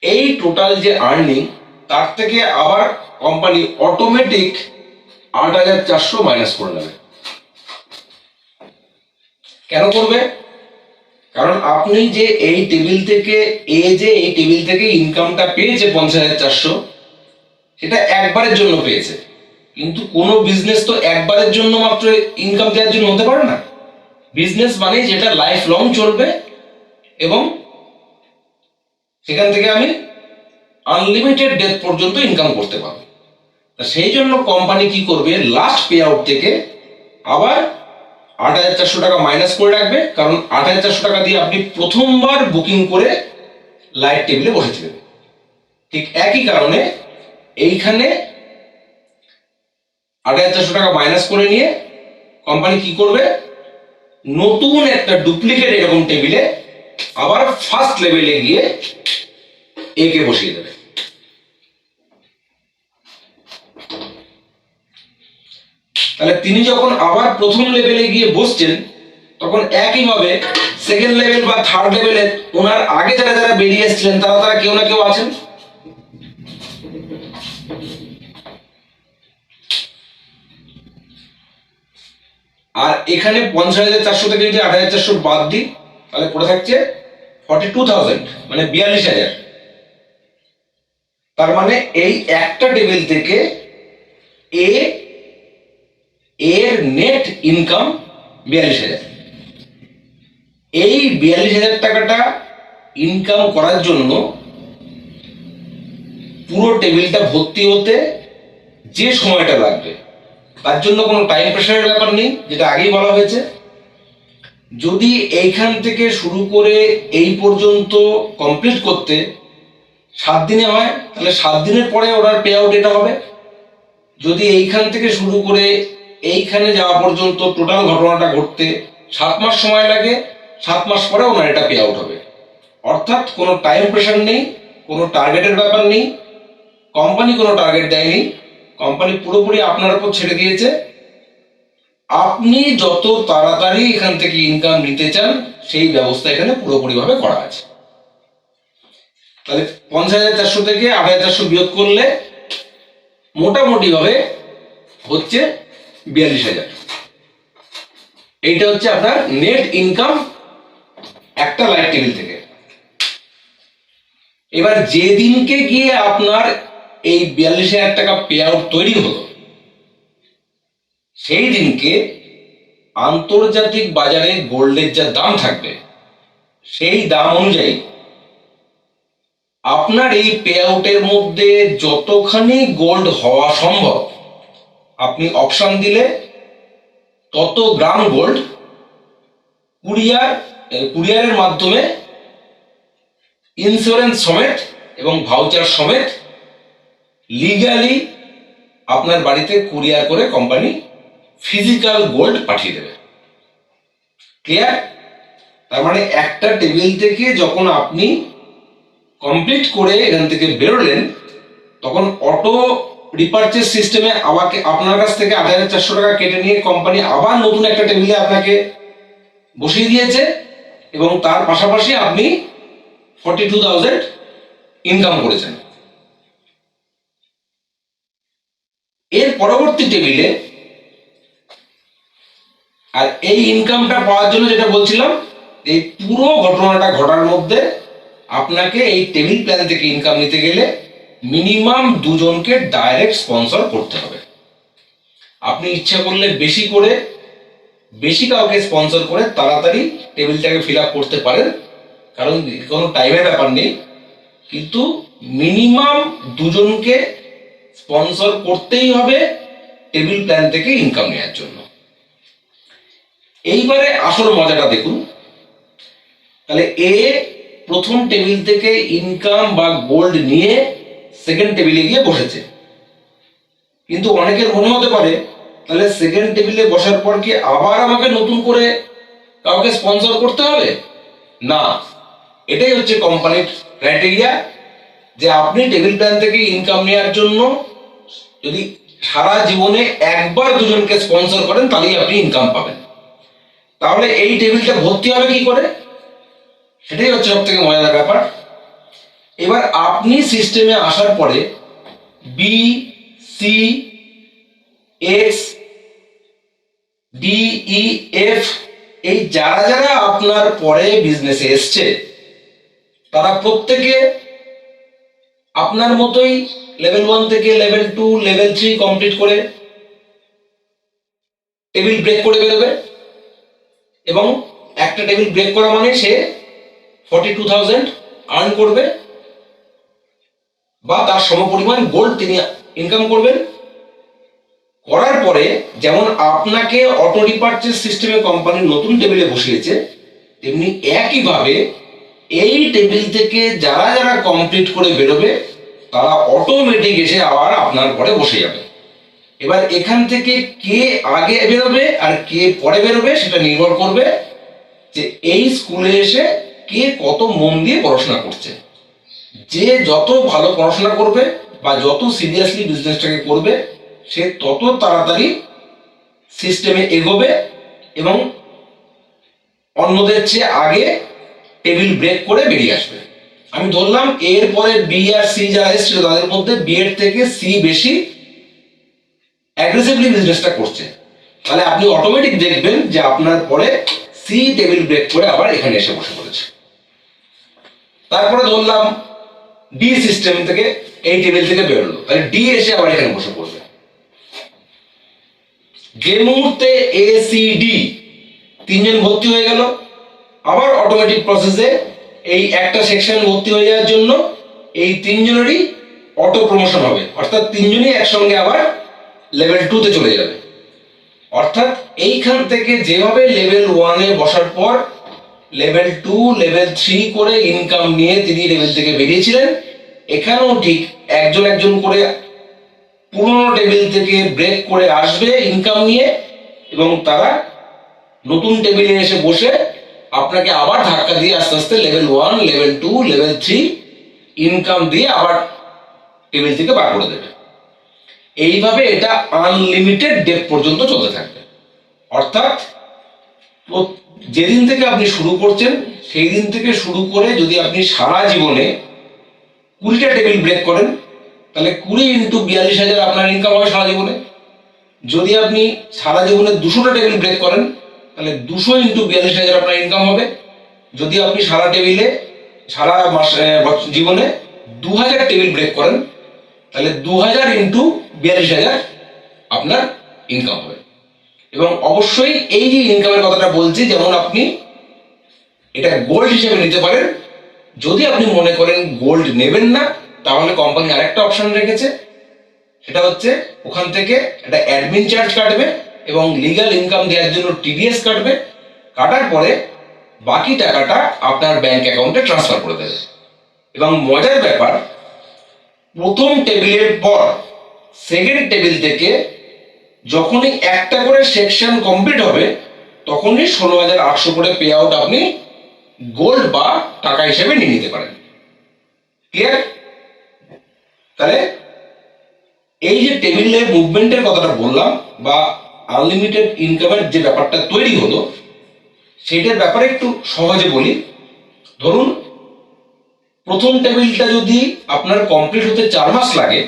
Speaker 1: এই টোটাল যে আর্নিং, তার থেকে আবার কোম্পানি অটোমেটিক 8,400 মাইনাস করে নেবে। কেন করবে? কারণ আপনি যে এই টেবিল থেকে যে এই টেবিল থেকে ইনকামটা পেয়েছে 50,400, সেটা একবারের জন্য পেয়েছে। কিন্তু কোনো বিজনেস তো একবারের জন্য মাত্র ইনকাম দেওয়ার জন্য হতে পারে না। বিজনেস মানে যেটা লাইফ লং চলবে এবং সেখান থেকে আমি আনলিমিটেড ডেথ পর্যন্ত ইনকাম করতে পারবো। সেই জন্য কোম্পানি কি করবে, লাস্ট পে আউট থেকে আবার 8,400 টাকা মাইনাস করে রাখবে। কারণ 8,400 টাকা দিয়ে আপনি প্রথমবার বুকিং করে লাইট টেবিলে বসেছিলেন। ঠিক একই কারণে এইখানে 8,400 টাকা মাইনাস করে নিয়ে কোম্পানি কি করবে, নতুন একটা ডুপ্লিকেট এরকম টেবিলে আবার ফার্স্ট লেভেলে গিয়ে একে বসিয়ে দেবে। তাহলে তিনি যখন আবার প্রথম লেভেলে গিয়ে বসছেন, তখন একইভাবে সেকেন্ড লেভেল বা থার্ড লেভেলে ওনার আগে যারা যারা বেরিয়ে এসেছিলেন, তারা কেউ না কেউ আছেন। আর এখানে 50,400 থেকে যদি 8,400 বাদ দিই, তাহলে পড়ে থাকছে 42,000 মানে 42,000। তার মানে এই একটা টেবিল থেকে এর নেট ইনকাম 42,000। এই 42,000 টাকাটা ইনকাম করার জন্য পুরো টেবিলটা ভর্তি হতে যে সময়টা লাগবে, তার জন্য কোনো টাইম প্রেশারের ব্যাপার নেই, যেটা আগেই বলা হয়েছে। যদি এইখান থেকে শুরু করে এই পর্যন্ত কমপ্লিট করতে 7 দিনে হয়, তাহলে 7 দিনের পরে ওনার পে আউট এটা হবে। যদি এইখান থেকে শুরু করে এইখানে যাওয়া পর্যন্ত টোটাল ঘটনাটা ঘটতে 7 মাস সময় লাগে, 7 মাস পরে ওনার এটা পে আউট হবে। অর্থাৎ কোনো টাইম প্রেশার নেই, কোনো টার্গেটের ব্যাপার নেই, কোম্পানি কোনো টার্গেট দেয়নি, কোম্পানি পুরোপুরি আপনার উপর ছেড়ে দিয়েছে। আপনি যত তাড়াতাড়ি এখান থেকে ইনকাম নিতে চান সেই ব্যবস্থা এখানে পুরোপুরিভাবে করা আছে। তাহলে 50,400 থেকে 8,400 বিয়োগ করলে মোটামুটি ভাবে হচ্ছে 42,000। এইটা হচ্ছে আপনার নেট ইনকাম একটা লাইট টেবিল থেকে। এবার যেদিনকে গিয়ে আপনার এই 42,000 টাকা পে আউট তৈরি হলো, সেই দিনকে আন্তর্জাতিক বাজারে গোল্ডের যা দাম থাকবে সেই দাম অনুযায়ী আপনার এই পে আউটের মধ্যে যতখানি গোল্ড হওয়া সম্ভব আপনি অপশন দিলে তত গ্রাম গোল্ড কুরিয়ারের মাধ্যমে ইন্স্যুরেন্স সমেত এবং ভাউচার সমেত লিগালি আপনার বাড়িতে কুরিয়ার করে কোম্পানি ফিজিক্যাল গোল্ড পাঠিয়ে দেবে। ক্লিয়ার? তার মানে একটা টেবিল থেকে যখন আপনি কমপ্লিট করে এখান থেকে বেরোলেন, তখন অটো রিপারচেজ সিস্টেমে আমাকে আপনার কাছ থেকে 8,400 টাকা কেটে নিয়ে কোম্পানি আবার নতুন একটা টেবিলে আপনাকে বসিয়ে দিয়েছে এবং তার পাশাপাশি আপনি 42,000 ইনকাম করেছেন। এর পরবর্তী টেবিলে, আর এই ইনকামটা পাওয়ার জন্য যেটা বলছিলাম, এই পুরো ঘটনাটা ঘটার মধ্যে আপনাকে এই টেবিল প্ল্যান থেকে ইনকাম নিতে গেলে মিনিমাম 2 জনকে ডাইরেক্ট স্পন্সর করতে হবে। আপনি ইচ্ছা করলে বেশি কাউকে স্পন্সর করে তাড়াতাড়ি টেবিলটাকে ফিল আপ করতে পারেন, কারণ কোনো টাইমের ব্যাপার নেই, কিন্তু মিনিমাম 2 জনকে স্পন্সর করতেই হবে টেবিল প্ল্যান থেকে ইনকাম নেওয়ার জন্য। এইবারে আসল মজাটা দেখুন। তাহলে প্রথম টেবিল থেকে ইনকাম বা গোল্ড নিয়ে সেকেন্ড টেবিলে গিয়ে বসেছে, কিন্তু অনেকের মনে হতে পারে তাহলে সেকেন্ড টেবিলে বসার পর কি আবার আমাকে নতুন করে কাউকে স্পন্সর করতে হবে? না, এটাই হচ্ছে কোম্পানির ক্রাইটেরিয়া, যে আপনি টেবিল প্ল্যান থেকে ইনকাম নেওয়ার জন্য যদি সারা জীবনে একবার 2 জনকে স্পন্সর করেন তাহলেই আপনি ইনকাম পাবেন। তাহলে এই টেবিলটা ভর্তি হবে কি করে? সেটাই হচ্ছে সব থেকে মজাদার ব্যাপার। এবার আপনি সিস্টেমে আসার পরে বি, সি, এক্স, ডি, ই, এফ এই যারা আপনার পরে বিজনেসে এসছে তারা প্রত্যেকে আপনার মতোই লেভেল 1 থেকে লেভেল 2, লেভেল 3 কমপ্লিট করে টেবিল ব্রেক করে বেরোবে, এবং একটা টেবিল ব্রেক করা মানে সে 42,000 আর্ন করবে বা তার সমপরিমাণ গোল্ড তিনি ইনকাম করবেন। করার পরে যেমন আপনাকে অটো রিপারচেজ সিস্টেমে কোম্পানির নতুন টেবিলে বসিয়েছে, তেমনি একইভাবে এই টেবিল থেকে যারা কমপ্লিট করে বেরোবে তারা অটোমেটিক এসে আবার আপনার পরে বসে যাবে। এবার এখান থেকে কে আগে বেরোবে আর কে পরে বেরোবে সেটা নির্ভর করবে যে এই স্কুলে এসে কে কত মন দিয়ে পড়াশোনা করছে। যে যত ভালো পড়াশোনা করবে বা যত সিরিয়াসলি বিজনেসটাকে করবে সে তত তাড়াতাড়ি সিস্টেমে এগোবে এবং অন্যদের চেয়ে আগে টেবিল ব্রেক করে বেরিয়ে আসবে। আমি ধরলাম এরপরে বি আর সি যারা এসেছিল তাদের মধ্যে বি এর থেকে সি বেশি অ্যাগ্রেসিভলি বিজনেসটা করছে, তাহলে আপনি অটোমেটিক দেখবেন যে আপনার পরে সি টেবিল ব্রেক করে আবার এখানে এসে বসে পড়েছে। তারপরে ধরলাম ডি সিস্টেম থেকে এই টেবিল থেকে বেরোলো, তাহলে ডি এসে আবার এখানে বসে পড়বে। যে মুহূর্তে এ সি ডি তিনজন ভর্তি হয়ে গেল, আবার অটোমেটিক প্রসেসে এই একটা সেকশন ভর্তি হয়ে যাওয়ার জন্য এই তিনজনেরই অটো প্রমোশন হবে, অর্থাৎ তিনজনই একসঙ্গে আবার লেভেল 2 তে চলে যাবে। অর্থাৎ এইখান থেকে যেভাবে লেভেল 1 এ বসার পর লেভেল 2 লেভেল 3 করে ইনকাম নিয়ে তিনি লেভেল থেকে বেরিয়েছিলেন, এখানেও ঠিক একজন একজন করে পুরনো টেবিল থেকে ব্রেক করে আসবে ইনকাম নিয়ে, এবং তারা নতুন টেবিলে এসে বসে আপনাকে আবার ধাক্কা দিয়ে আস্তে আস্তে লেভেল 1 লেভেল 2 লেভেল 3 ইনকাম দিয়ে আবার টেবিল থেকে বার করে দেবে। এইভাবে এটা আনলিমিটেড ডেপ পর্যন্ত চলতে থাকবে। অর্থাৎ যেদিন থেকে আপনি শুরু করছেন সেই দিন থেকে শুরু করে যদি আপনি সারা জীবনে 20টা টেবিল ব্রেক করেন, তাহলে 20 ইন্টু 42,000 আপনার ইনকাম হবে সারা জীবনে। যদি আপনি সারা জীবনে 200টা টেবিল ব্রেক করেন, তাহলে 200 ইন্টু 42,000 আপনার ইনকাম হবে। যদি আপনি সারা জীবনে 2000 টেবিল ব্রেক করেন, তাহলে 2000 ইন্টু 42,000 আপনার ইনকাম হবে। এবং অবশ্যই এই যে ইনকামের কথাটা বলছি, যেমন আপনি এটা গোল্ড হিসেবে নিতে পারেন। যদি আপনি মনে করেন গোল্ড নেবেন না, তাহলে কোম্পানি আরেকটা অপশন রেখেছে, সেটা হচ্ছে ওখান থেকে একটা অ্যাডমিন চার্জ কাটবে এবং লিগ্যাল ইনকাম দেওয়ার জন্য টিডিএস কাটবে। কাটার পরে বাকি টাকাটা আপনার ব্যাংক অ্যাকাউন্টে ট্রান্সফার করে দেবে। এবং মজার ব্যাপার, প্রথম টেবিলের পর সেকেন্ড টেবিল থেকে যখনই একটা করে সেকশন কমপ্লিট হবে, তখনই 16,800 করে পে আউট আপনি গোল্ড বা টাকা হিসেবে নিয়ে নিতে পারেন। ক্লিয়ার? তাহলে এই যে টেবিলের মুভমেন্টের কথাটা বললাম বা আনলিমিটেড ইনকামের যে ব্যাপারটা তৈরি হলো, সেইটার ব্যাপারে একটু সহজে বলি। ধরুন প্রথম টেবিলটা যদি আপনার কমপ্লিট হতে 4 মাস লাগে,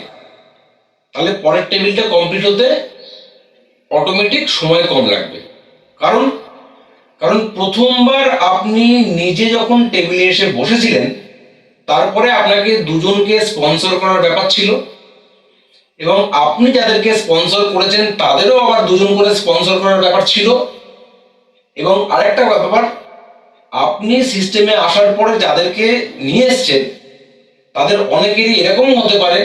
Speaker 1: তাহলে পরের টেবিলটা কমপ্লিট হতে অটোমেটিক সময় কম লাগবে। কারণ প্রথমবার আপনি নিজে যখন টেবিলে এসে বসেছিলেন, তারপরে আপনাকে দুজনকে স্পন্সর করার ব্যাপার ছিল, এবং আপনি যাদেরকে স্পন্সর করেছেন তাদেরও আবার দুজন করে স্পন্সর করার ব্যাপার ছিল। এবং আরেকটা ব্যাপার, আপনি সিস্টেমে আসার পরে যাদেরকে নিয়ে এসছেন তাদের অনেকেরই এরকম হতে পারে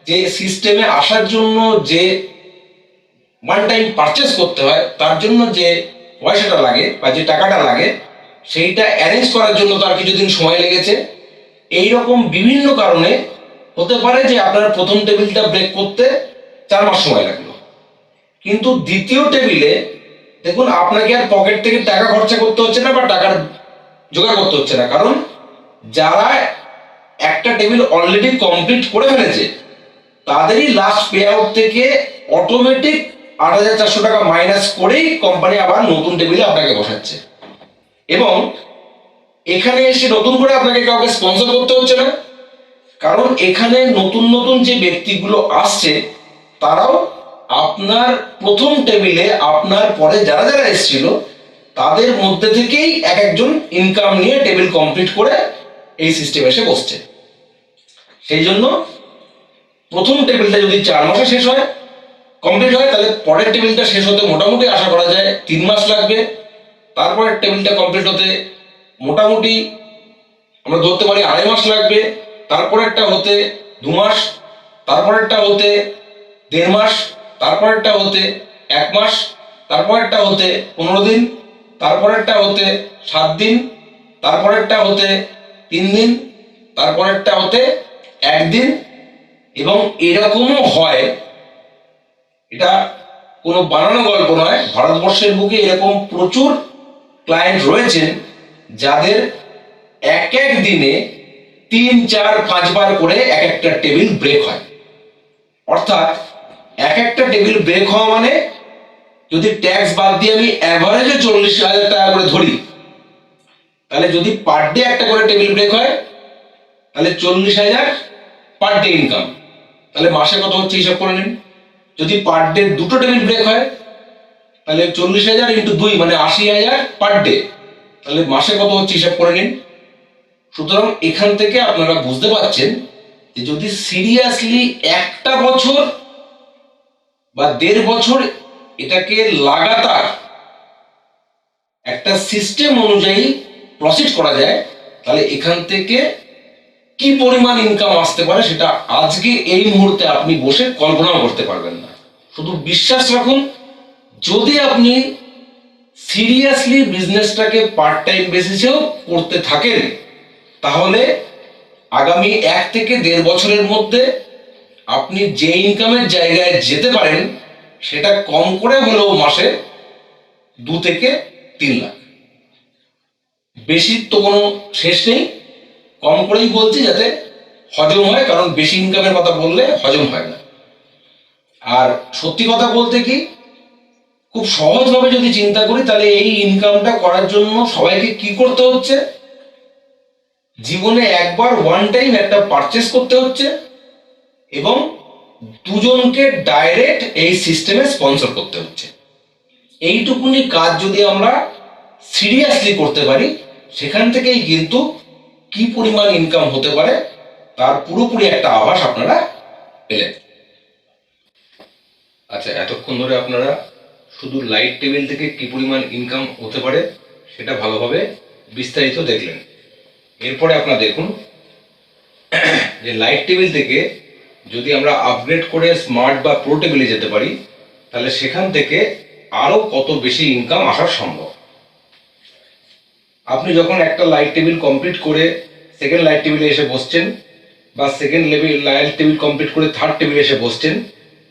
Speaker 1: যে সিস্টেমে আসার জন্য যে ওয়ান টাইম পারচেস করতে হয়, তার জন্য যে পয়সাটা লাগে বা যে টাকাটা লাগে, সেইটা অ্যারেঞ্জ করার জন্য তার কিছুদিন সময় লেগেছে। এই রকম বিভিন্ন কারণে হতে পারে যে আপনার প্রথম টেবিলটা ব্রেক করতে 4 মাস সময় লাগলো, কিন্তু দ্বিতীয় টেবিলে দেখুন আপনাকে আর পকেট থেকে টাকা খরচা করতে হচ্ছে না বা টাকার জোগাড় করতে হচ্ছে না। কারণ যারা একটা টেবিল অলরেডি কমপ্লিট করে ফেলেছে, তাদেরই লাস্ট পে আউট থেকে অটোমেটিক 8,400 টাকা মাইনাস করেই কোম্পানি আবার নতুন টেবিলে আপনাকে বসাচ্ছে। এবং এখানে এসে নতুন করে আপনাকে কাউকে স্পন্সর করতে হচ্ছে না, কারণ এখানে নতুন নতুন যে ব্যক্তিগুলো আসছে তারাও আপনার প্রথম টেবিলে আপনার পরে যারা যারা এসেছিল তাদের মধ্যে থেকেই এক একজন ইনকাম নিয়ে টেবিল কমপ্লিট করে এই সিস্টেমে এসে বসছে। সেই জন্য প্রথম টেবিলটা যদি 4 মাসে শেষ হয় কমপ্লিট হয়, তাহলে পরের টেবিলটা শেষ হতে মোটামুটি আশা করা যায় 3 মাস লাগবে। তারপরের টেবিলটা কমপ্লিট হতে মোটামুটি আমরা ধরতে পারি 2.5 মাস লাগবে। তারপরেরটা হতে 2 মাস, তারপরেরটা হতে 1.5 মাস, তারপরেরটা হতে 1 মাস, তারপরেরটা হতে 15 দিন, তারপরেরটা হতে 7 দিন, তারপরেরটা হতে 3 দিন, তারপরেরটা হতে 1 দিন। এবং এরকমও হয়, এটা কোনো বানানো গল্প নয়, ভারতবর্ষের বুকে এরকম প্রচুর ক্লায়েন্ট রয়েছেন যাদের এক এক দিনে 3, 4, 5 বার করে এক একটা টেবিল ব্রেক হয়। অর্থাৎ এক একটা টেবিল ব্রেক হওয়া মানে, যদি ট্যাক্স বাদ দিয়ে আমি অ্যাভারেজে 40,000 টাকা করে ধরি, তাহলে যদি পার ডে একটা করে টেবিল ব্রেক হয়, তাহলে 40,000 পার ডে ইনকাম। তাহলে মাসে কত হচ্ছে হিসাব করে নিন। যদি পার ডে 2টো টেবিল ব্রেক হয়, তাহলে 40,000 ইন্টু 2 মানে 80,000 পার ডে। তাহলে মাসে কত হচ্ছে হিসাব করে নিন। সুতরাং এখান থেকে আপনারা বুঝতে পারছেন যে যদি সিরিয়াসলি একটা বছর বা 1.5 বছর এটাকে লাগাতার একটা সিস্টেম অনুযায়ী প্রসিড করা যায়, তাহলে এখান থেকে কি পরিমাণ ইনকাম আসতে পারে সেটা আজকে এই মুহূর্তে আপনি বসে কল্পনাও করতে পারবেন না। শুধু বিশ্বাস রাখুন, যদি আপনি সিরিয়াসলি বিজনেসটাকে পার্ট টাইম বেসিসেও করতে থাকেন, তাহলে আগামী 1 থেকে 1.5 বছরের মধ্যে আপনি যে ইনকামের জায়গায় যেতে পারেন সেটা কম করে হলেও মাসে 2 থেকে 3 লাখ। বেশি তো কোনো শেষ নেই, কম করেই বলছি যাতে হজম হয়, কারণ বেশি ইনকামের কথা বললে হজম হয় না। আর সত্যি কথা বলতে কি, খুব সহজভাবে যদি চিন্তা করি, তাহলে এই ইনকামটা করার জন্য সবাইকে কি করতে হচ্ছে, জীবনে একবার ওয়ান টাইম একটা পারচেস করতে হচ্ছে এবং 2 জনকে ডাইরেক্ট এই সিস্টেমে স্পন্সর করতে হচ্ছে। এইটুকুনি কাজ যদি আমরা সিরিয়াসলি করতে পারি, সেখান থেকেই কিন্তু কি পরিমাণ ইনকাম হতে পারে তার পুরোপুরি একটা আভাস আপনারা পেলেন। আচ্ছা, এতক্ষণ ধরে আপনারা শুধু লাইট টেবিল থেকে কি পরিমাণ ইনকাম হতে পারে সেটা ভালোভাবে বিস্তারিত দেখলেন। এরপরে আপনারা দেখুন যে লাইট টেবিল থেকে যদি আমরা আপগ্রেড করে স্মার্ট বা প্রো টেবিলে যেতে পারি, তাহলে সেখান থেকে আরো কত বেশি ইনকাম আসা সম্ভব। আপনি যখন একটা লাইট টেবিল কমপ্লিট করে সেকেন্ড লাইট টেবিলে এসে বসছেন, বা second level light table complete করে থার্ড টেবিলে এসে বসছেন,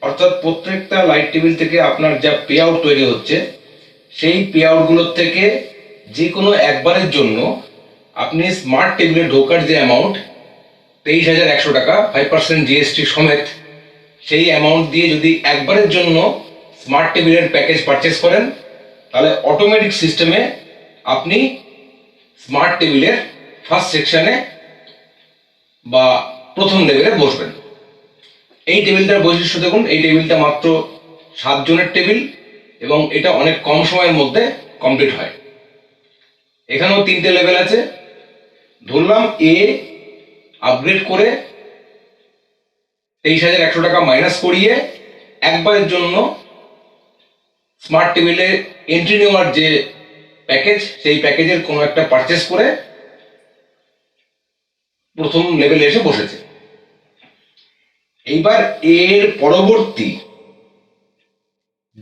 Speaker 1: অর্থাৎ প্রত্যেকটা লাইট টেবিল থেকে আপনার যা পে আউট তৈরি হচ্ছে, সেই পে আউটগুলোর থেকে যে কোনো একবারের জন্য আপনি স্মার্ট টেবিলে ঢোকার যে অ্যামাউন্ট 23,100 টাকা 5% জিএসটি সমেত, সেই অ্যামাউন্ট দিয়ে যদি একবারের জন্য স্মার্ট টেবিলের প্যাকেজ পারচেস করেন, তাহলে অটোমেটিক সিস্টেমে আপনি স্মার্ট টেবিলের ফার্স্ট সেকশনে বা প্রথম লেভেলে বসবেন। এই টেবিলটার বৈশিষ্ট্য দেখুন, এই টেবিলটা মাত্র 7 জনের টেবিল এবং এটা অনেক কম সময়ের মধ্যে কমপ্লিট হয়। এখানেও 3টে লেভেল আছে। ধরলাম এ আপগ্রেড করে 23,100 টাকা মাইনাস করিয়ে একবারের জন্য স্মার্ট টেবিলে এন্ট্রি নেওয়ার যে প্যাকেজ, সেই প্যাকেজের কোনো একটা পারচেস করে প্রথম লেভেলে এসে বসেছে। এইবার এর পরবর্তী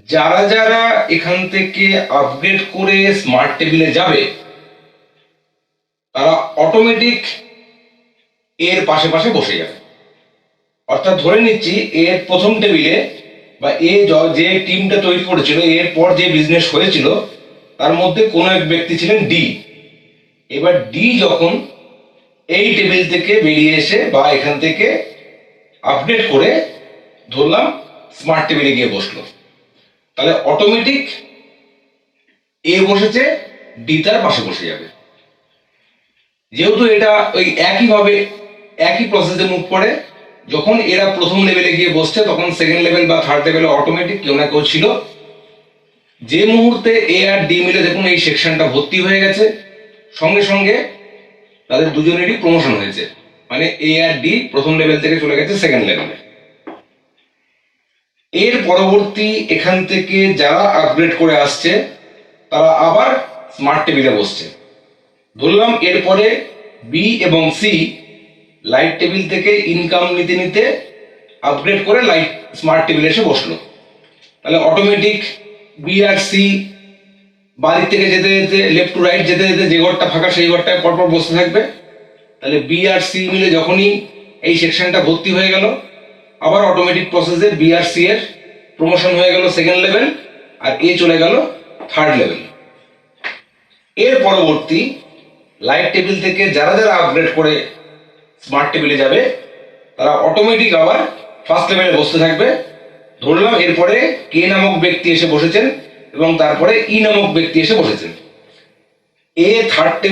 Speaker 1: যারা যারা এখান থেকে আপগ্রেড করে স্মার্ট টেবিলে যাবে, তারা অটোমেটিক এর পাশে পাশে বসে যাবে। অর্থাৎ ধরে নিচ্ছি এর প্রথম টেবিলে বা যে টিমটা তৈরি করেছিল, এর পর যে বিজনেস হয়েছিল, তার মধ্যে কোনো এক ব্যক্তি ছিলেন ডি। এবার ডি যখন এই টেবিল থেকে বেরিয়ে এসে বা এখান থেকে আপডেট করে ধরলাম স্মার্ট টেবিলে গিয়ে বসলো, তাহলে অটোমেটিক এ বসেছে, ডি তার পাশে বসে যাবে। যেহেতু এটা ওই একইভাবে একই প্রসেসে মুভ করে, যখন এরা প্রথম লেভেলে গিয়ে বসছে, তখন সেকেন্ড লেভেল বা থার্ড লেভেলে অটোমেটিক কেউ না কেউ ছিল। যে মুহূর্তে এ আর ডি মিলে দেখুন এই সেকশনটা ভর্তি হয়ে গেছে, সঙ্গে সঙ্গে তাদের দুজনেরই প্রমোশন হয়েছে, মানে এ আর ডি প্রথম লেভেল থেকে চলে গেছে সেকেন্ড লেভেলে। এর পরবর্তী এখান থেকে যারা আপগ্রেড করে আসছে, তারা আবার স্মার্ট টেবিলে বসছে। ধরলাম এরপরে বি এবং সি লাইট টেবিল থেকে ইনকাম নিতে নিতে আপগ্রেড করে স্মার্ট টেবিলে এসে বসলো, তাহলে অটোমেটিক বি আর সি বাড়ির থেকে যেতে যেতে লেফট টু রাইট যেতে যেতে যে ঘরটা ফাঁকা সেই ঘরটায় পরপর বসতে থাকবে। তাহলে বি আর সি মিলে যখনই এই সেকশনটা ভর্তি হয়ে গেল, আবার অটোমেটিক প্রসেসে বি আর সি এর প্রমোশন হয়ে গেল সেকেন্ড লেভেল, আর এ চলে গেল থার্ড লেভেল। এর পরবর্তী লাইট টেবিল থেকে যারা যারা আপগ্রেড করে স্মার্ট টেবিলে যাবে, তারা অটোমেটিক আবার ফার্স্ট লেভেলে বসতে থাকবে। ধরলাম এরপরে কে নামক ব্যক্তি এসে বসেছেন এবং তারপরে ই নামক ব্যক্তি এসে বসেছেন। এ থার্ড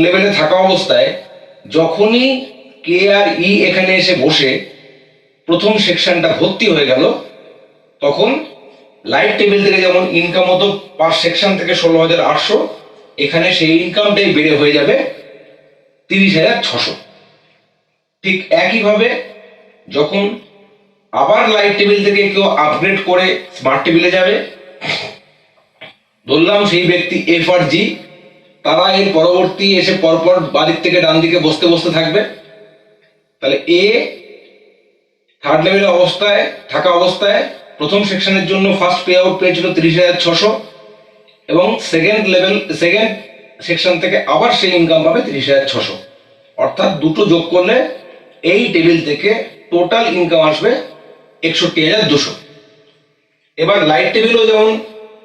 Speaker 1: লেভেলে থাকা অবস্থায় যখনই কে আর ই এখানে এসে বসে প্রথম সেকশনটা ভর্তি হয়ে গেল, তখন লাইট টেবিল থেকে যেমন ইনকাম হতো পার সেকশন থেকে 16,800, এখানে সেই ইনকামটাই বেড়ে হয়ে যাবে 30,600। ঠিক একইভাবে যখন আবার লাইট টেবিল থেকে কেউ আপগ্রেড করে স্মার্ট টেবিলে যাবে, ধরলাম সেই ব্যক্তি এফ আর জি, তারা এর পরবর্তী এসে পরপর বাদিক থেকে ডান দিকে বসতে বসতে থাকবে। তাহলে এ থার্ড লেভেলের অবস্থায় থাকা অবস্থায় প্রথম সেকশনের জন্য ফার্স্ট পে আউট পেয়েছিল 30,600 এবং সেকেন্ড সেকশন থেকে আবার সেই ইনকাম পাবে 30,600। অর্থাৎ দুটো যোগ করলে এই টেবিল থেকে টোটাল ইনকাম আসবে 61,200। এবার লাইট টেবিলও যেমন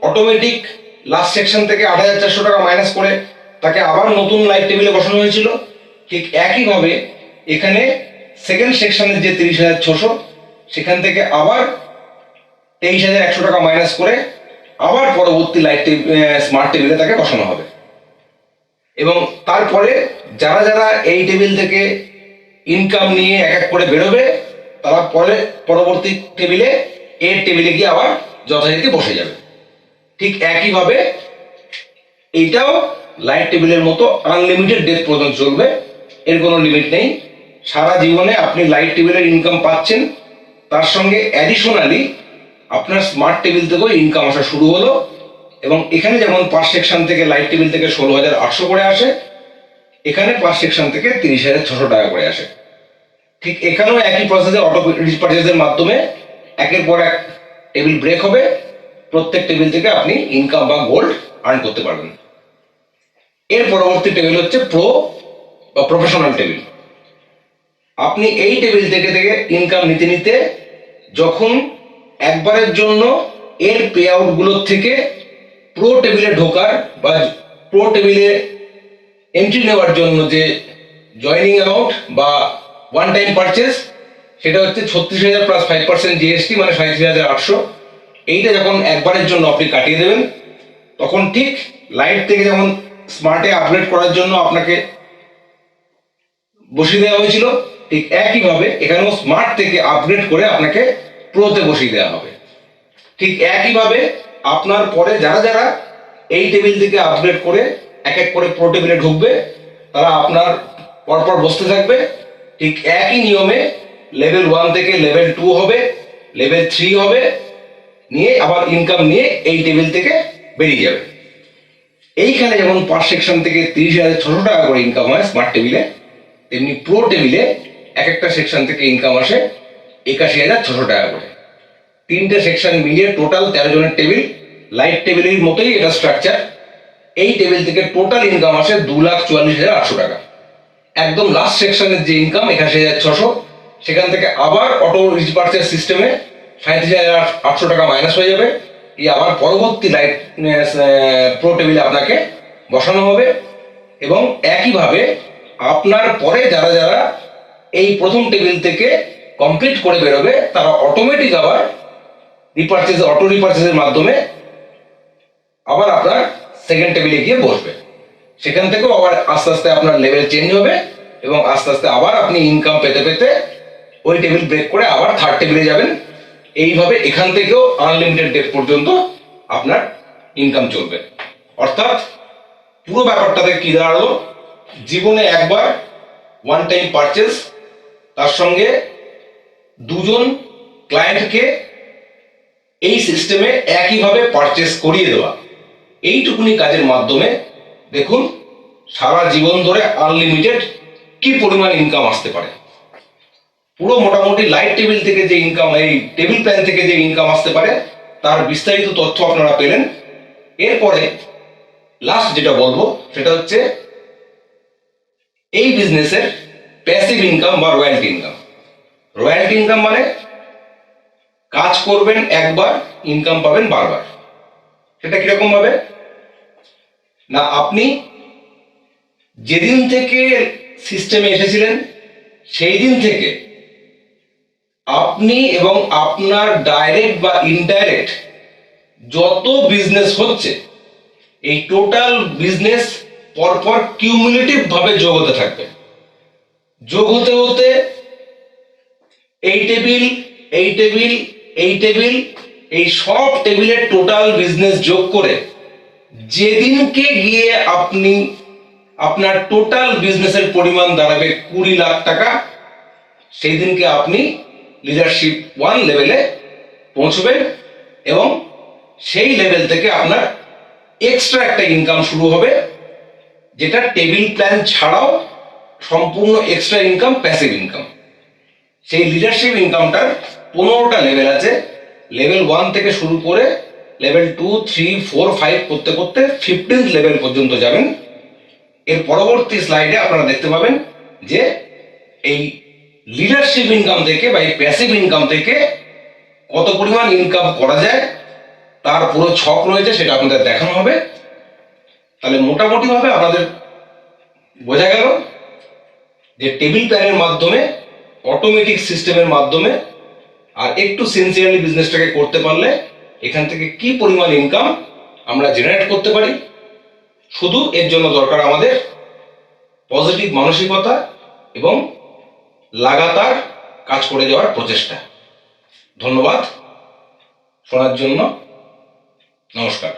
Speaker 1: অটোমেটিক লাস্ট সেকশন থেকে 8,400 টাকা মাইনাস করে তাকে আবার নতুন লাইট টেবিলে বসানো হয়েছিল, ঠিক একইভাবে এখানে সেকেন্ড সেকশনের যে 30,600 সেখান থেকে আবার 23,100 টাকা মাইনাস করে আবার পরবর্তী লাইট স্মার্ট টেবিলে তাকে বসানো হবে। এবং তারপরে যারা যারা এই টেবিল থেকে ইনকাম নিয়ে এক এক করে বেরোবে তারা পরবর্তী টেবিলে এর টেবিলে গিয়ে আবার যথারীতি বসে যাবে। ঠিক একইভাবে এইটাও লাইট টেবিলের মতো আনলিমিটেড ডেট পর্যন্ত চলবে, এর কোনো লিমিট নেই। সারা জীবনে আপনি লাইট টেবিলের ইনকাম পাচ্ছেন, তার সঙ্গে অ্যাডিশনালি আপনার স্মার্ট টেবিল থেকেও ইনকাম আসা শুরু হলো। এবং এখানে যেমন পার সেকশন থেকে লাইট টেবিল থেকে 16,800 করে আসে, এখানে পার সেকশন থেকে 30,600 টাকা করে আসে। ঠিক এখানেও একই প্রসেসে অটো রিপারচেজের মাধ্যমে একের পর এক টেবিল ব্রেক হবে, প্রত্যেক টেবিল থেকে আপনি ইনকাম বা গোল্ড আর্ন করতে পারবেন। এর পরবর্তী টেবিল হচ্ছে প্রো বা প্রফেশনাল টেবিল। আপনি এই টেবিল থেকে ইনকাম নিতে নিতে যখন একবারের জন্য এর পে আউটগুলোর থেকে প্রো টেবিলে ঢোকার বা প্রো টেবিলে এন্ট্রি নেওয়ার জন্য যে জয়নিং অ্যামাউন্ট বা ওয়ান টাইম পারচেস, সেটা হচ্ছে 36,000 প্লাস 5% জিএসটি মানে 37,800। এইটা যখন একবারের জন্য আপনি কাটিয়ে দেবেন, তখন ঠিক লাইট থেকে যেমন স্মার্টে আপগ্রেড করার জন্য আপনাকে বসিয়ে দেওয়া হয়েছিল, ঠিক একইভাবে এখানেও স্মার্ট থেকে আপগ্রেড করে আপনাকে প্রোতে বসিয়ে দেওয়া হবে। ঠিক একইভাবে আপনার পরে যারা যারা এই টেবিল থেকে আপগ্রেড করে এক এক করে প্রো টেবিলে ঢুকবে, তারা আপনার পরপর বসতে থাকবে। ঠিক একই নিয়মে লেভেল 1 থেকে লেভেল 2 হবে, লেভেল 3 হবে, নিয়ে আবার ইনকাম নিয়ে এই টেবিল থেকে বেরিয়ে যাবে। এইখানে যেমন পার সেকশন থেকে 30,600 টাকা করে ইনকাম হয় স্মার্ট টেবিলে, তেমনি প্রো টেবিলে এক একটা সেকশন থেকে ইনকাম আসে 81,600 টাকা করে। তিনটে সেকশন মিলিয়ে টোটাল 13 জনের টেবিল, লাইট টেবিলের মতোই এটা স্ট্রাকচার। এই টেবিল থেকে টোটাল ইনকাম আসে 2,44,800 টাকা। একদম লাস্ট সেকশনের যে ইনকাম 81,600, সেখান থেকে আবার অটো রিপারচেজ সিস্টেমে 37,800 টাকা মাইনাস হয়ে যাবে, এই আবার পরবর্তী লাইট প্রো টেবিলে আপনাকে বসানো হবে। এবং একইভাবে আপনার পরে যারা যারা এই প্রথম টেবিল থেকে কমপ্লিট করে বেরোবে, তারা অটোমেটিক আবার অটো রিপারচেজের মাধ্যমে আবার আপনার সেকেন্ড টেবিলে গিয়ে বসবে। সেখান থেকেও আবার আস্তে আস্তে আপনার লেভেল চেঞ্জ হবে এবং আস্তে আস্তে আবার আপনি ইনকাম পেতে পেতে ওই টেবিল ব্রেক করে আবার থার্ড টেবিলে যাবেন। এইভাবে এখান থেকেও আনলিমিটেড ডেট পর্যন্ত আপনার ইনকাম চলবে। অর্থাৎ পুরো ব্যাপারটাতে কি দাঁড়ালো, জীবনে একবার ওয়ান টাইম পারচেস, তার সঙ্গে দুজন ক্লায়েন্টকে এই সিস্টেমে একইভাবে পারচেস করিয়ে দেওয়া, এইটুকুনি কাজের মাধ্যমে দেখুন সারা জীবন ধরে আনলিমিটেড কি পরিমাণ ইনকাম আসতে পারে। পুরো মোটামুটি লাইট টেবিল থেকে যে ইনকাম, এই টেবিল প্ল্যান থেকে যে ইনকাম আসতে পারে তার বিস্তারিত তথ্য আপনারা পেলেন। এরপরে লাস্ট যেটা বলবো সেটা হচ্ছে এই বিজনেসের প্যাসিভ ইনকাম বা রয়্যালটি ইনকাম। রয়্যালটি ইনকাম মানে কাজ করবেন একবার, ইনকাম পাবেন বারবার। সেটা কিরকম ভাবে না, আপনি যেদিন থেকে সিস্টেমে এসেছিলেন সেই দিন থেকে আপনি এবং আপনার ডাইরেক্ট বা ইনডাইরেক্ট যত বিজনেস হচ্ছে, এই টোটাল বিজনেস পরপর কিউমুলেটিভ ভাবে যোগ হতে থাকবে। যোগ হতে হতে এই টেবিল, এই টেবিল, এই টেবিল, এই সব টেবিলের টোটাল বিজনেস যোগ করে যেদিনকে গিয়ে আপনি আপনার টোটাল বিজনেসের পরিমাণ দাঁড়াবে 20 লাখ টাকা। সেই দিনকে আপনি লিডারশিপ 1 লেভেলে পৌঁছবেন এবং সেই লেভেল থেকে আপনার এক্সট্রা একটা ইনকাম শুরু হবে, যেটা টেবিল প্ল্যান ছাড়াও সম্পূর্ণ এক্সট্রা ইনকাম, প্যাসিভ ইনকাম। সেই লিডারশিপ ইনকামটার 15টা লেভেল আছে। লেভেল 1 থেকে শুরু করে লেভেল 2, 3, 4, 5 করতে করতে 15th লেভেল পর্যন্ত যাবেন। এর পরবর্তী স্লাইডে আপনারা দেখতে পাবেন যে এই লিডারশিপ ইনকাম থেকে বা এই প্যাসিভ ইনকাম থেকে কত পরিমাণ ইনকাম করা যায় তার পুরো ছক রয়েছে, সেটা আপনাদের দেখানো হবে। তাহলে মোটামুটিভাবে আপনাদের বোঝা গেল যে টেবিল প্ল্যানের মাধ্যমে, অটোমেটিক সিস্টেমের মাধ্যমে আর একটু সিনসিয়ারলি বিজনেসটাকে করতে পারলে এখান থেকে কি পরিমাণ ইনকাম আমরা জেনারেট করতে পারি। শুধু এর জন্য দরকার আমাদের পজিটিভ মানসিকতা এবং লাগাতার কাজ করে যাওয়ার প্রচেষ্টা। ধন্যবাদ শোনার জন্য। নমস্কার।